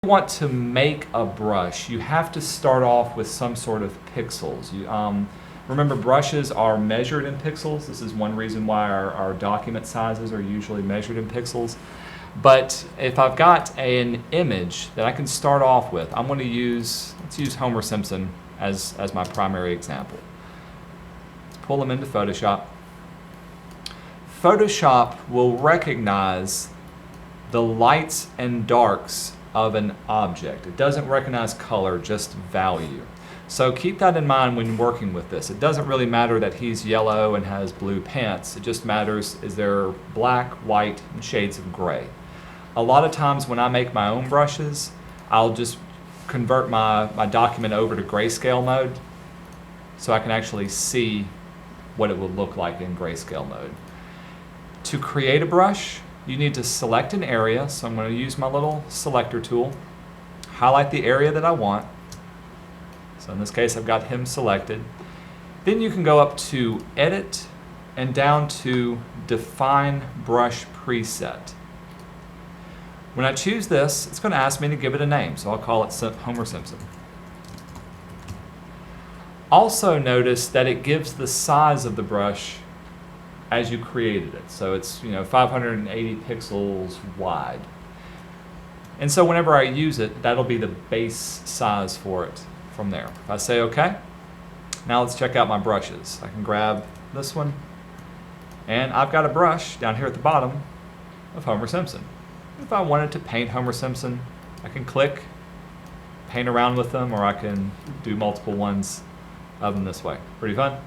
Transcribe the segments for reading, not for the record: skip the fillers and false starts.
Want to make a brush, you have to start off with some sort of pixels. Remember, brushes are measured in pixels. This is one reason why our document sizes are usually measured in pixels. But if I've got an image that I can start off with, I'm going to let's use Homer Simpson as my primary example. Let's pull them into Photoshop. Photoshop will recognize the lights and darks of an object. It doesn't recognize color, just value. So keep that in mind when working with this. It doesn't really matter that he's yellow and has blue pants. It just matters, is there black, white, and shades of gray. A lot of times when I make my own brushes, I'll just convert my document over to grayscale mode so I can actually see what it would look like in grayscale mode. To create a brush, you need to select an area. So I'm going to use my little selector tool, highlight the area that I want. So in this case, I've got him selected. Then you can go up to Edit and down to Define Brush Preset. When I choose this, it's going to ask me to give it a name, so I'll call it Homer Simpson. Also notice that it gives the size of the brush as you created it. So it's 580 pixels wide. And so whenever I use it, that'll be the base size for it from there. If I say OK, now let's check out my brushes. I can grab this one, and I've got a brush down here at the bottom of Homer Simpson. If I wanted to paint Homer Simpson, I can click, paint around with them, or I can do multiple ones of them this way. Pretty fun.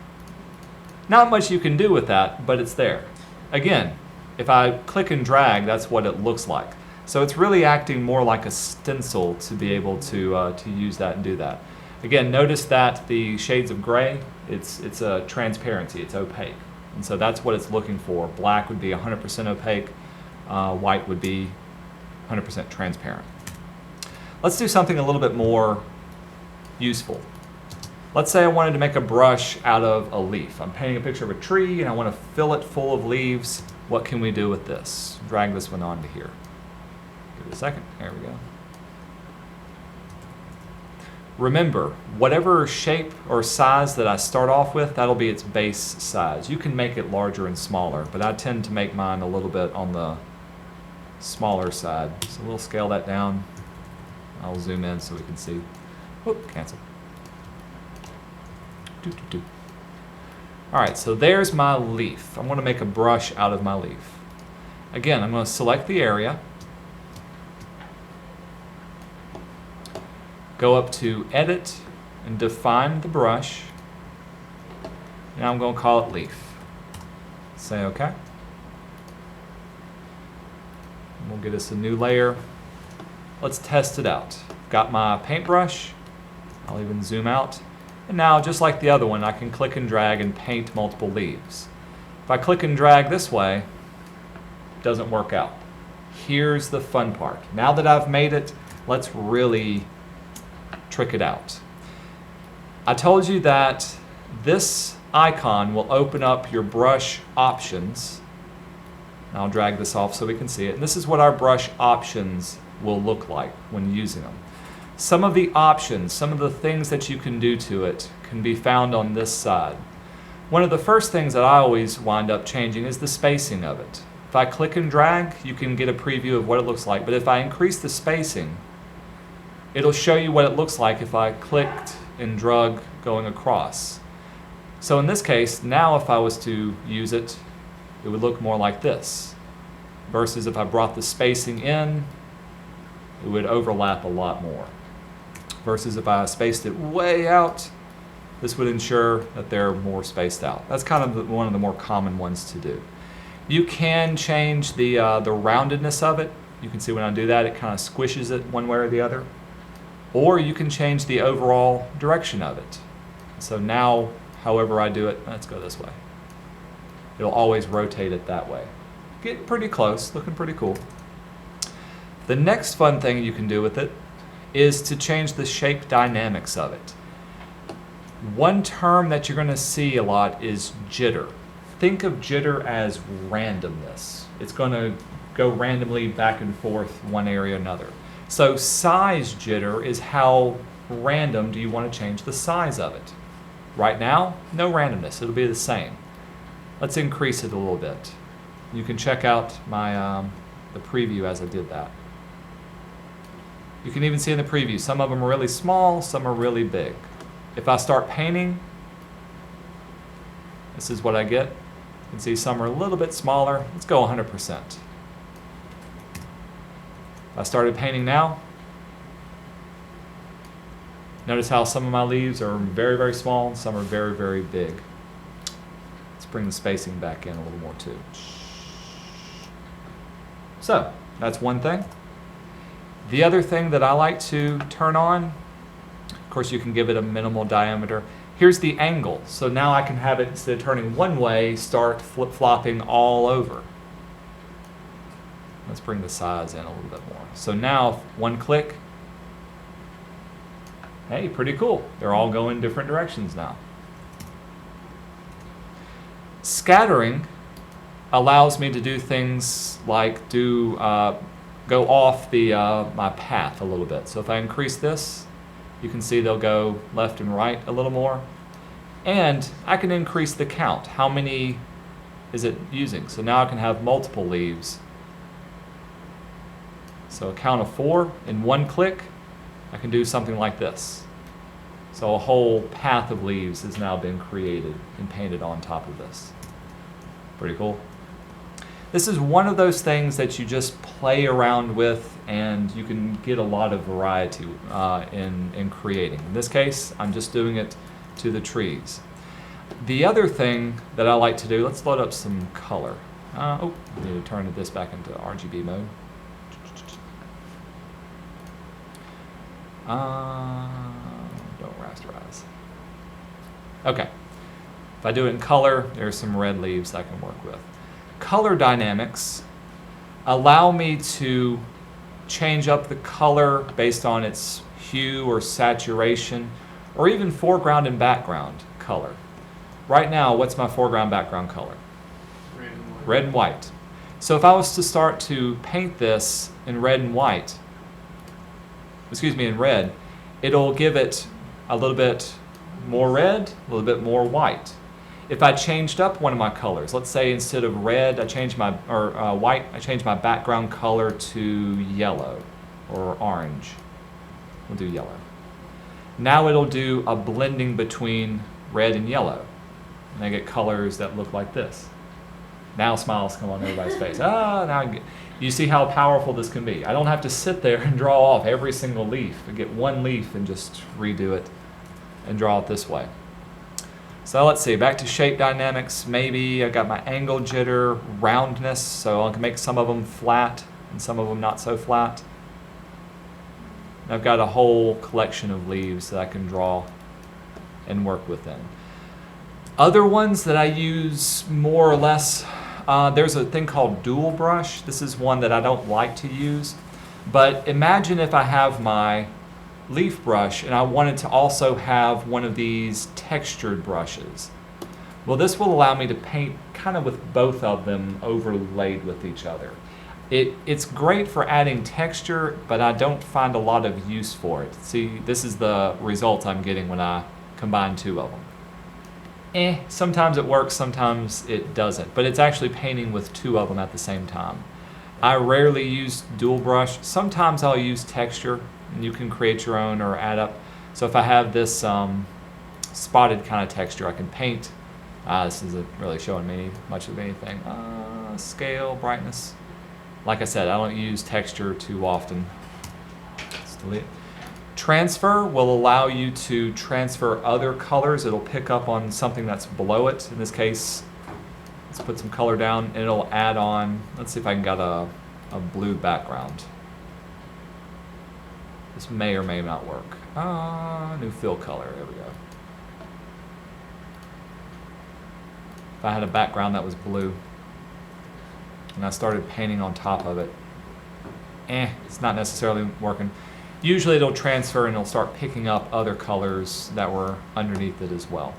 Not much you can do with that, but it's there. Again, if I click and drag, that's what it looks like. So it's really acting more like a stencil to be able to use that and do that. Again, notice that the shades of gray, it's a transparency, it's opaque. And so that's what it's looking for. Black would be 100% opaque, white would be 100% transparent. Let's do something a little bit more useful. Let's say I wanted to make a brush out of a leaf. I'm painting a picture of a tree and I want to fill it full of leaves. What can we do with this? Drag this one onto here. Give it a second. There we go. Remember, whatever shape or size that I start off with, that'll be its base size. You can make it larger and smaller, but I tend to make mine a little bit on the smaller side. So we'll scale that down. I'll zoom in so we can see. Whoop, cancel. All right, so there's my leaf. I'm going to make a brush out of my leaf. Again, I'm going to select the area, go up to Edit and Define the brush. Now I'm going to call it Leaf. Say OK. And we'll get us a new layer. Let's test it out. Got my paintbrush. I'll even zoom out. And now, just like the other one, I can click and drag and paint multiple leaves. If I click and drag this way, it doesn't work out. Here's the fun part. Now that I've made it, let's really trick it out. I told you that this icon will open up your brush options. And I'll drag this off so we can see it. And this is what our brush options will look like when using them. Some of the options, some of the things that you can do to it can be found on this side. One of the first things that I always wind up changing is the spacing of it. If I click and drag, you can get a preview of what it looks like. But if I increase the spacing, it'll show you what it looks like if I clicked and drug going across. So in this case, now if I was to use it, it would look more like this. Versus if I brought the spacing in, it would overlap a lot more. Versus if I spaced it way out, this would ensure that they're more spaced out. That's kind of one of the more common ones to do. You can change the roundedness of it. You can see when I do that, it kind of squishes it one way or the other. Or you can change the overall direction of it. So now, however I do it, let's go this way. It'll always rotate it that way. Get pretty close, looking pretty cool. The next fun thing you can do with it is to change the shape dynamics of it. One term that you're going to see a lot is jitter. Think of jitter as randomness. It's going to go randomly back and forth one area or another. So size jitter is how random do you want to change the size of it. Right now, no randomness, it'll be the same. Let's increase it a little bit. You can check out my the preview as I did that. You can even see in the preview, some of them are really small, some are really big. If I start painting, this is what I get. You can see some are a little bit smaller. Let's go 100%. I started painting now. Notice how some of my leaves are very, very small, and some are very, very big. Let's bring the spacing back in a little more too. So, that's one thing. The other thing that I like to turn on, of course you can give it a minimal diameter. Here's the angle. So now I can have it, instead of turning one way, start flip-flopping all over. Let's bring the size in a little bit more. So now, one click. Hey, pretty cool. They're all going different directions now. Scattering allows me to do things like go off my path a little bit. So if I increase this, you can see they'll go left and right a little more. And I can increase the count. How many is it using? So now I can have multiple leaves. So a count of 4 in one click, I can do something like this. So a whole path of leaves has now been created and painted on top of this. Pretty cool. This is one of those things that you just play around with, and you can get a lot of variety in creating. In this case, I'm just doing it to the trees. The other thing that I like to do, let's load up some color. I need to turn this back into RGB mode. Don't rasterize. Okay. If I do it in color, there's some red leaves I can work with. Color dynamics allow me to change up the color based on its hue or saturation, or even foreground and background color. Right now, what's my foreground background color? Red and white. Red and white. So if I was to start to paint this in red and white, in red, it'll give it a little bit more red, a little bit more white. If I changed up one of my colors, let's say instead of red, I changed my white, I changed my background color to yellow or orange. We'll do yellow. Now it'll do a blending between red and yellow, and I get colors that look like this. Now smiles come on everybody's face. You see how powerful this can be. I don't have to sit there and draw off every single leaf. I get one leaf and just redo it and draw it this way. So let's see, back to shape dynamics. Maybe I got my angle jitter, roundness, so I can make some of them flat and some of them not so flat. And I've got a whole collection of leaves that I can draw and work within. Other ones that I use more or less, there's a thing called dual brush. This is one that I don't like to use, but imagine if I have my leaf brush and I wanted to also have one of these textured brushes. Well, this will allow me to paint kind of with both of them overlaid with each other. It's great for adding texture, but I don't find a lot of use for it. See, this is the result I'm getting when I combine two of them. Sometimes it works, sometimes it doesn't, but it's actually painting with two of them at the same time. I rarely use dual brush. Sometimes I'll use texture, and you can create your own or add up. So if I have this spotted kind of texture, I can paint. This isn't really showing me much of anything. Scale, brightness. Like I said, I don't use texture too often. Let's delete. Transfer will allow you to transfer other colors. It'll pick up on something that's below it. In this case, let's put some color down and it'll add on. Let's see if I can get a blue background. This may or may not work. New fill color, there we go. If I had a background that was blue and I started painting on top of it, it's not necessarily working. Usually it'll transfer and it'll start picking up other colors that were underneath it as well.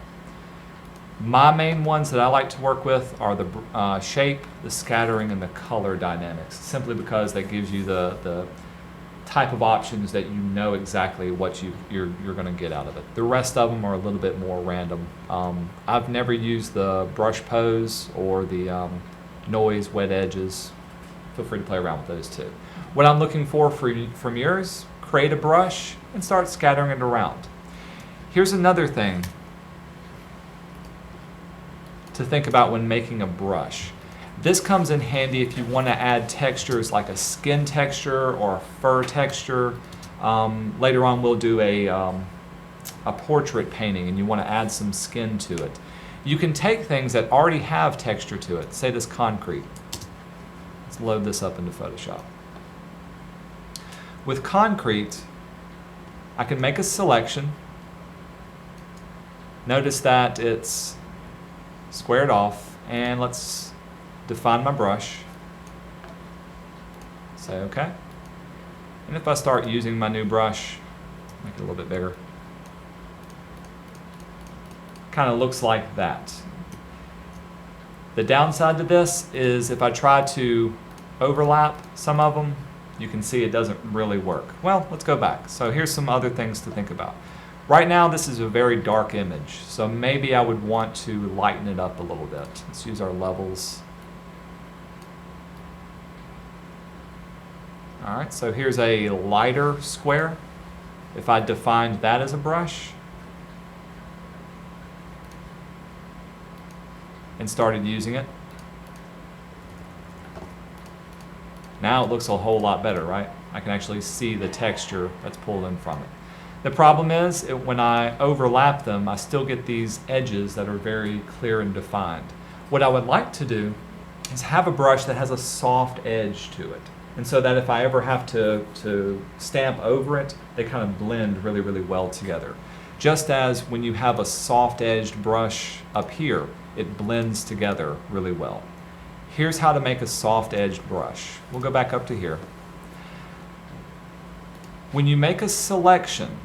My main ones that I like to work with are the shape, the scattering, and the color dynamics, simply because that gives you the type of options that you know exactly what you're going to get out of it. The rest of them are a little bit more random. I've never used the brush pose or the noise wet edges. Feel free to play around with those too. What I'm looking for from yours, create a brush and start scattering it around. Here's another thing to think about when making a brush. This comes in handy if you want to add textures like a skin texture or a fur texture. Later on we'll do a portrait painting and you want to add some skin to it. You can take things that already have texture to it, say this concrete. Let's load this up into Photoshop. With concrete, I can make a selection. Notice that it's squared off, and let's define my brush. Say OK. And if I start using my new brush, make it a little bit bigger. Kind of looks like that. The downside to this is if I try to overlap some of them, you can see it doesn't really work. Well, let's go back. So here's some other things to think about. Right now this is a very dark image, so maybe I would want to lighten it up a little bit. Let's use our levels. Alright, so here's a lighter square. If I defined that as a brush and started using it, now it looks a whole lot better, right? I can actually see the texture that's pulled in from it. The problem is, when I overlap them, I still get these edges that are very clear and defined. What I would like to do is have a brush that has a soft edge to it. And so that if I ever have to stamp over it, they kind of blend really, really well together. Just as when you have a soft-edged brush up here, it blends together really well. Here's how to make a soft-edged brush. We'll go back up to here. When you make a selection,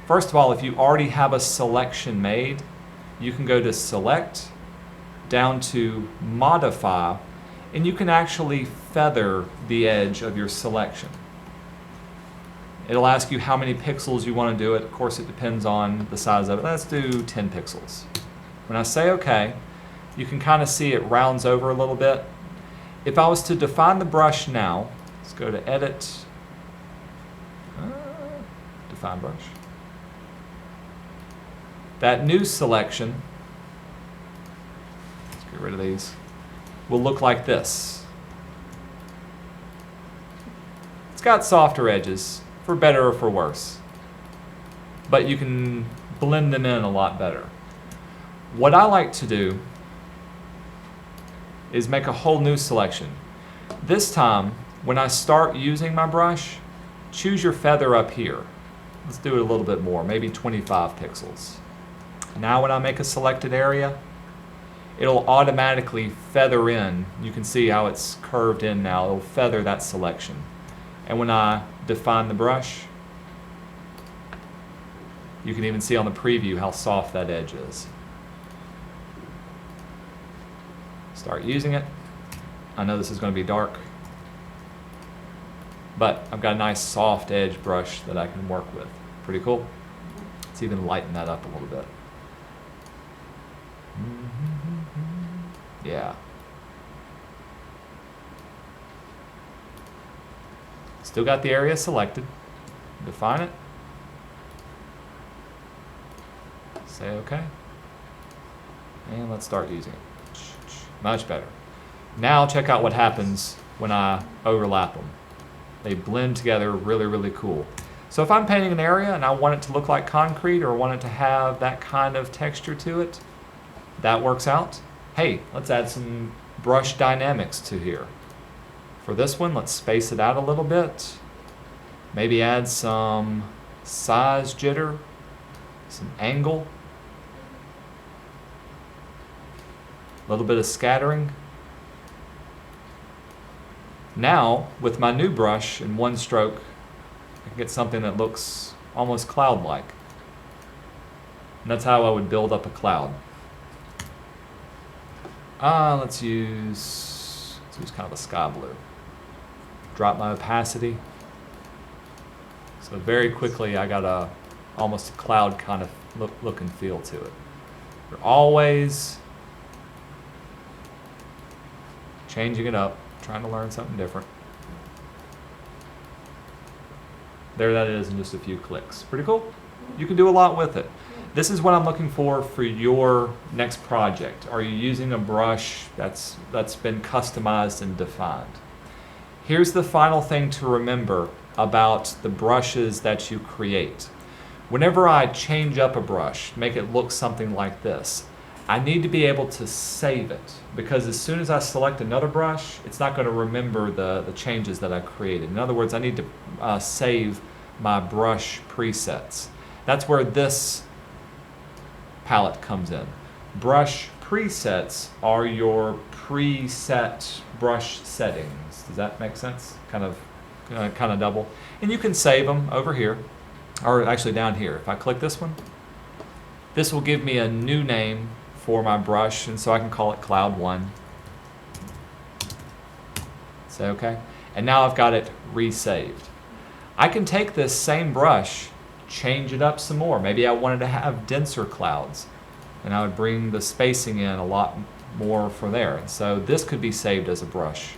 first of all, if you already have a selection made, you can go to Select, down to Modify, and you can actually feather the edge of your selection. It'll ask you how many pixels you want to do it. Of course, it depends on the size of it. Let's do 10 pixels. When I say OK, you can kind of see it rounds over a little bit. If I was to define the brush now, let's go to Edit, Define Brush. That new selection, let's get rid of these, will look like this. It's got softer edges, for better or for worse, but you can blend them in a lot better. What I like to do is make a whole new selection. This time, when I start using my brush, choose your feather up here. Let's do it a little bit more, maybe 25 pixels. Now when I make a selected area, it'll automatically feather in. You can see how it's curved in now. It'll feather that selection. And when I define the brush, you can even see on the preview how soft that edge is. Start using it. I know this is going to be dark, but I've got a nice soft edge brush that I can work with. Pretty cool. Let's even lighten that up a little bit. Yeah. Still got the area selected. Define it. Say OK. And let's start using it. Much better. Now check out what happens when I overlap them. They blend together really, really cool. So if I'm painting an area and I want it to look like concrete or want it to have that kind of texture to it, that works out. Hey, let's add some brush dynamics to here. For this one, let's space it out a little bit. Maybe add some size jitter, some angle, a little bit of scattering. Now, with my new brush in one stroke, I can get something that looks almost cloud-like. And that's how I would build up a cloud. Let's use kind of a sky blue. Drop my opacity. So very quickly I got almost a cloud kind of look and feel to it. You're always changing it up, trying to learn something different. There that is in just a few clicks. Pretty cool. You can do a lot with it. This is what I'm looking for your next project. Are you using a brush that's been customized and defined? Here's the final thing to remember about the brushes that you create. Whenever I change up a brush, make it look something like this, I need to be able to save it, because as soon as I select another brush, it's not going to remember the changes that I created. In other words, I need to save my brush presets. That's where this palette comes in. Brush presets are your preset brush settings. Does that make sense? Kind of double. And you can save them over here, or actually down here. If I click this one, this will give me a new name for my brush, and so I can call it Cloud 1. Say okay. And now I've got it resaved. I can take this same brush, change it up some more. Maybe I wanted to have denser clouds, and I would bring the spacing in a lot more for there. And so this could be saved as a brush.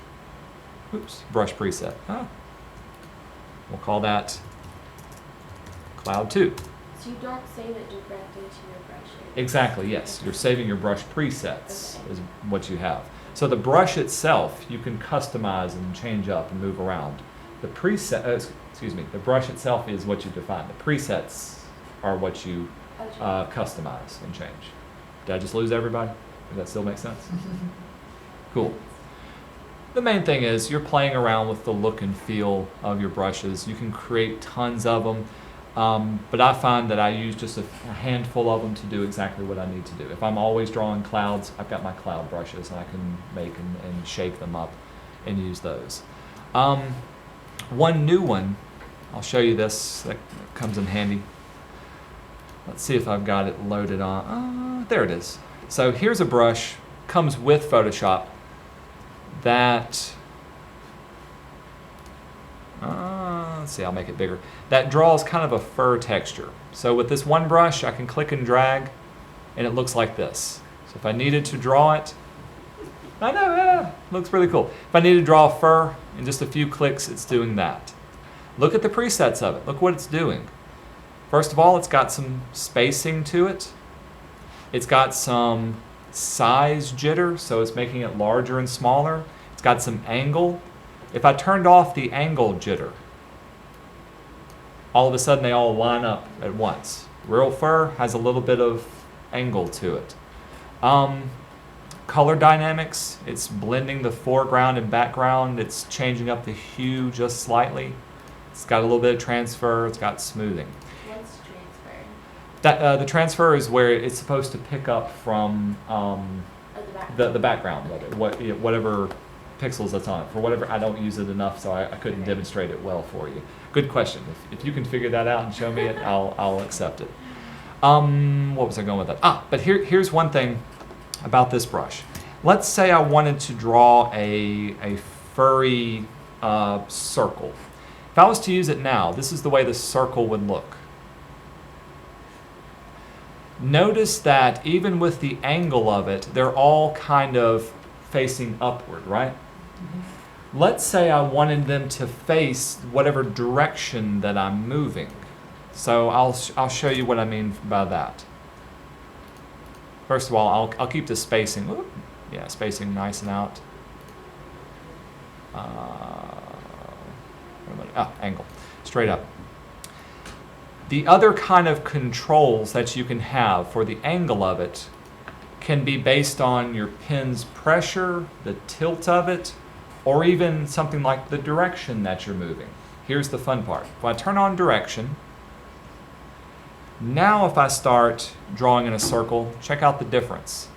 Oops, brush preset. We'll call that Cloud 2. So you don't save it directly to your brush? Exactly, yes. You're saving your brush presets, Okay. is what you have. So the brush itself, you can customize and change up and move around. The the brush itself is what you define. The presets are what you customize and change. Did I just lose everybody? Does that still make sense? Cool. The main thing is you're playing around with the look and feel of your brushes. You can create tons of them, but I find that I use just a handful of them to do exactly what I need to do. If I'm always drawing clouds, I've got my cloud brushes, and I can make and shape them up and use those. One new one, I'll show you this, that comes in handy. Let's see if I've got it loaded on. There it is. So here's a brush, comes with Photoshop, that, let's see, I'll make it bigger. That draws kind of a fur texture. So with this one brush, I can click and drag, and it looks like this. So if I needed to draw it, I know, yeah, looks really cool. If I need to draw a fur, in just a few clicks, it's doing that. Look at the presets of it. Look what it's doing. First of all, it's got some spacing to it. It's got some size jitter, so it's making it larger and smaller. It's got some angle. If I turned off the angle jitter, all of a sudden they all line up at once. Real fur has a little bit of angle to it. Color dynamics, it's blending the foreground and background. It's changing up the hue just slightly. It's got a little bit of transfer. It's got smoothing. What's transfer? The transfer is where it's supposed to pick up from the background of it, whatever pixels that's on it. For whatever, I don't use it enough, so I couldn't demonstrate it well for you. Good question. If you can figure that out and show me it, I'll accept it. What was I going with that? But here's one thing about this brush. Let's say I wanted to draw a furry circle. If I was to use it now, this is the way the circle would look. Notice that even with the angle of it, they're all kind of facing upward, right? Mm-hmm. Let's say I wanted them to face whatever direction that I'm moving. So I'll show you what I mean by that. First of all, I'll keep the spacing. Ooh, yeah, spacing nice and out. Angle, straight up. The other kind of controls that you can have for the angle of it can be based on your pen's pressure, the tilt of it, or even something like the direction that you're moving. Here's the fun part. If I turn on direction, now if I start drawing in a circle, check out the difference.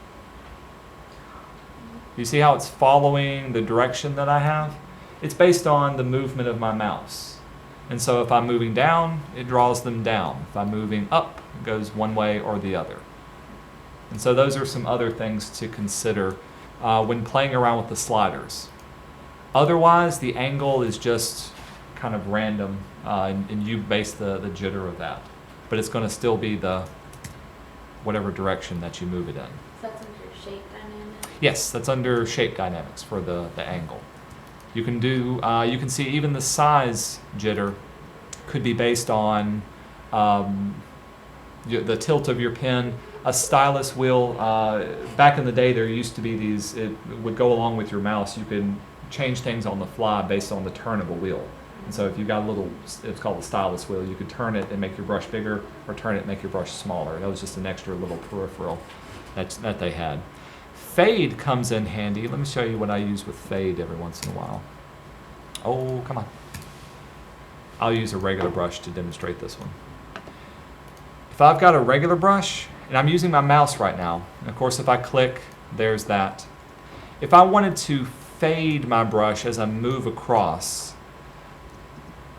You see how it's following the direction that I have? It's based on the movement of my mouse. And so if I'm moving down, it draws them down. If I'm moving up, it goes one way or the other. And so those are some other things to consider when playing around with the sliders. Otherwise, the angle is just kind of random, and you base the jitter of that. But it's going to still be the whatever direction that you move it in. So that's under shape dynamics? Yes, that's under shape dynamics for the angle. You can do, you can see even the size jitter could be based on the tilt of your pen. A stylus wheel, back in the day there used to be these, it would go along with your mouse. You can change things on the fly based on the turn of a wheel. And so if you've got a little, it's called a stylus wheel, you could turn it and make your brush bigger, or turn it and make your brush smaller. That was just an extra little peripheral that they had. Fade comes in handy. Let me show you what I use with fade every once in a while. Oh, come on. I'll use a regular brush to demonstrate this one. If I've got a regular brush, and I'm using my mouse right now, and of course if I click, there's that. If I wanted to fade my brush as I move across,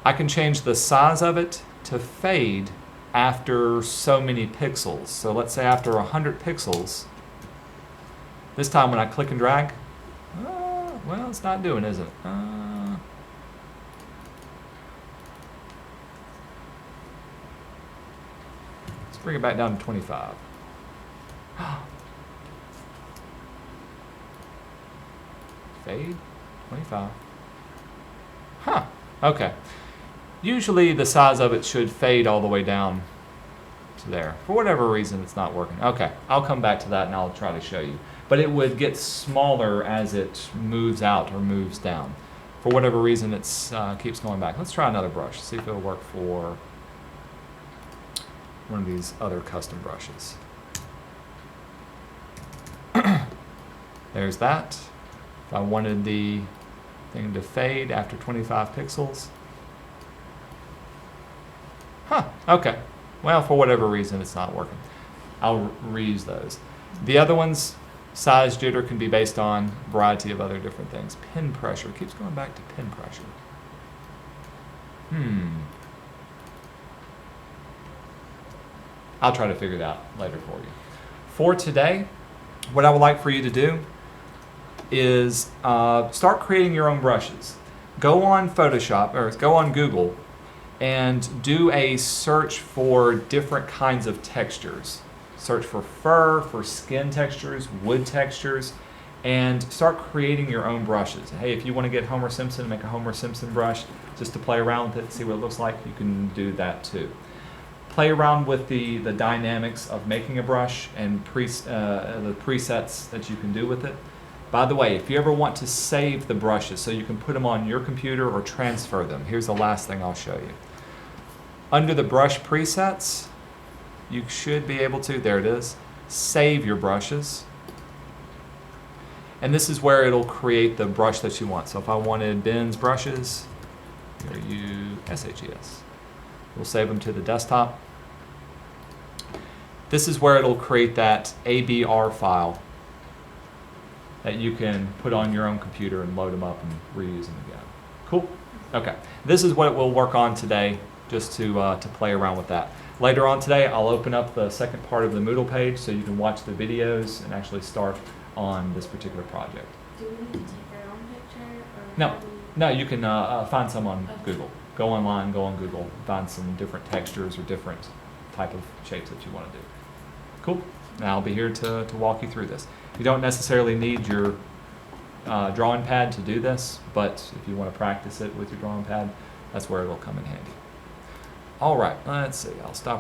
I can change the size of it to fade after so many pixels. So let's say after 100 pixels, this time when I click and drag, well, it's not doing, is it? Let's bring it back down to 25. Fade, 25. Huh, okay. Usually the size of it should fade all the way down to there. For whatever reason, it's not working. Okay, I'll come back to that and I'll try to show you. But it would get smaller as it moves out or moves down. For whatever reason, it keeps going back. Let's try another brush, see if it'll work for one of these other custom brushes. There's that. If I wanted the thing to fade after 25 pixels. Huh, okay. Well, for whatever reason, it's not working. I'll reuse those. The other ones, size jitter can be based on a variety of other different things. Pen pressure, keeps going back to pen pressure. I'll try to figure it out later for you. For today, what I would like for you to do is start creating your own brushes. Go on Photoshop, or go on Google, and do a search for different kinds of textures. Search for fur, for skin textures, wood textures, and start creating your own brushes. Hey, if you want to get Homer Simpson, make a Homer Simpson brush just to play around with it, see what it looks like, you can do that too. Play around with the dynamics of making a brush and the presets that you can do with it. By the way, if you ever want to save the brushes so you can put them on your computer or transfer them, here's the last thing I'll show you. Under the brush presets, you should be able to, there it is, save your brushes. And this is where it'll create the brush that you want. So if I wanted Ben's brushes, here U-S-H-E-S. We'll save them to the desktop. This is where it'll create that ABR file that you can put on your own computer and load them up and reuse them again. Cool? Okay. This is what we'll work on today, just to play around with that. Later on today, I'll open up the second part of the Moodle page so you can watch the videos and actually start on this particular project. Do we need to take our own picture? Or No. how do we- No, you can find some on Google. Go online, go on Google, find some different textures or different type of shapes that you want to do. Cool. Now I'll be here to walk you through this. You don't necessarily need your drawing pad to do this, but if you want to practice it with your drawing pad, that's where it'll come in handy. All right, let's see. I'll stop